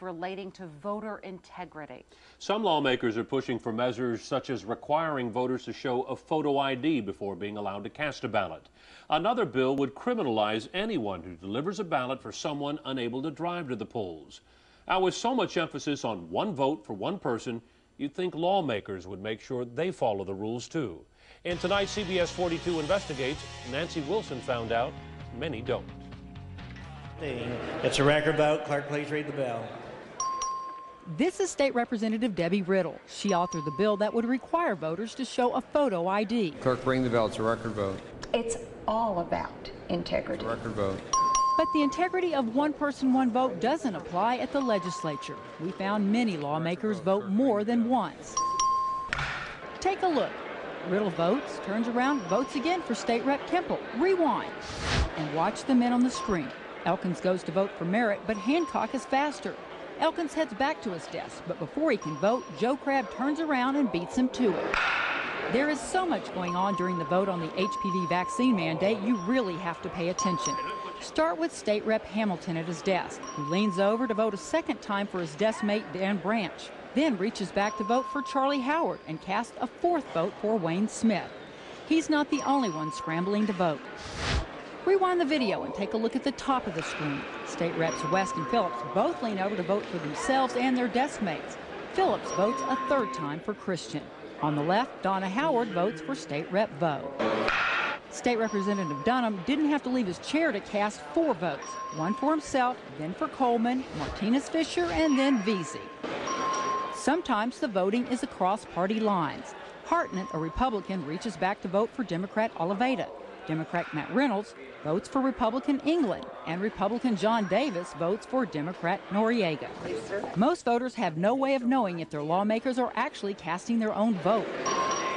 relating to voter integrity. Some lawmakers are pushing for measures such as requiring voters to show a photo ID before being allowed to cast a ballot. Another bill would criminalize anyone who delivers a ballot for someone unable to drive to the polls. Now, with so much emphasis on one vote for one person, you'd think lawmakers would make sure they follow the rules too. In tonight's CBS 42 Investigates, Nancy Wilson found out many don't. It's a record vote. Clerk, please read the bill. This is State Representative Debbie Riddle. She authored the bill that would require voters to show a photo ID. Clerk, ring the bell. It's a record vote. It's all about integrity. It's a record vote. But the integrity of one person, one vote doesn't apply at the legislature. We found many lawmakers vote more than once. Take a look. Riddle votes, turns around, votes again for State Rep Kemple. Rewind. And watch the men on the screen. Elkins goes to vote for Merritt, but Hancock is faster. Elkins heads back to his desk, but before he can vote, Joe Crabb turns around and beats him to it. There is so much going on during the vote on the HPV vaccine mandate, you really have to pay attention. Start with State Rep Hamilton at his desk, who leans over to vote a second time for his desk mate Dan Branch, then reaches back to vote for Charlie Howard and casts a fourth vote for Wayne Smith. He's not the only one scrambling to vote. Rewind the video and take a look at the top of the screen. State Reps West and Phillips both lean over to vote for themselves and their desk mates. Phillips votes a third time for Christian. On the left, Donna Howard votes for State Rep Vo. State Representative Dunham didn't have to leave his chair to cast 4 votes. One for himself, then for Coleman, Martinez Fisher, and then Veazey. Sometimes the voting is across party lines. Hartnett, a Republican, reaches back to vote for Democrat Oliveira. Democrat Matt Reynolds votes for Republican England, and Republican John Davis votes for Democrat Noriega. Most voters have no way of knowing if their lawmakers are actually casting their own vote.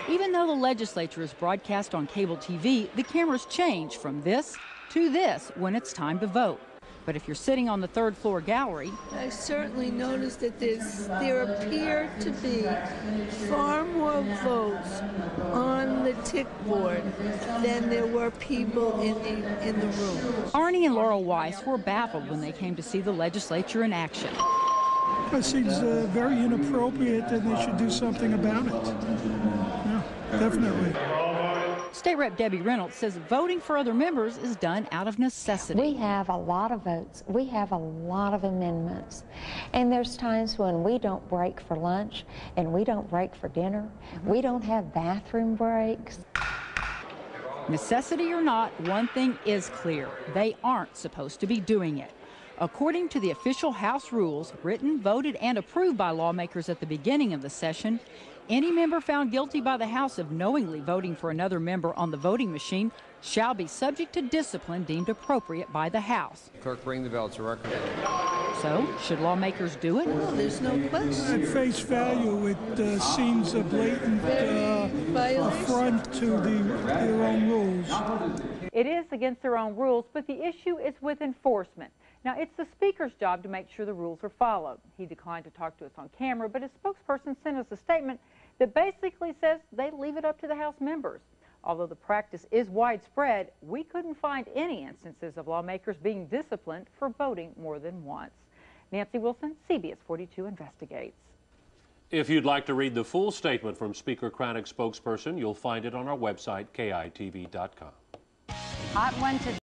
Even though the legislature is broadcast on cable TV, the cameras change from this to this when it's time to vote. But if you're sitting on the third floor gallery, I certainly noticed that there appear to be far more votes on the tick board than there were people in the room. Arnie and Laurel Weiss were baffled when they came to see the legislature in action. It seems very inappropriate and they should do something about it. Yeah, definitely. State Rep Debbie Reynolds says voting for other members is done out of necessity. We have a lot of votes. We have a lot of amendments. And there's times when we don't break for lunch and we don't break for dinner. We don't have bathroom breaks. Necessity or not, one thing is clear. They aren't supposed to be doing it. According to the official House rules, written, voted, and approved by lawmakers at the beginning of the session, any member found guilty by the House of knowingly voting for another member on the voting machine shall be subject to discipline deemed appropriate by the House. Clerk, ring the bell. It's a record vote. So, should lawmakers do it? Well, there's no question. At face value, it seems a blatant affront to their own rules. It is against their own rules, but the issue is with enforcement. Now, it's the Speaker's job to make sure the rules are followed. He declined to talk to us on camera, but his spokesperson sent us a statement that basically says they leave it up to the House members. Although the practice is widespread, we couldn't find any instances of lawmakers being disciplined for voting more than once. Nancy Wilson, CBS 42 Investigates. If you'd like to read the full statement from Speaker Cranach's spokesperson, you'll find it on our website, KITV.com. Hot one today.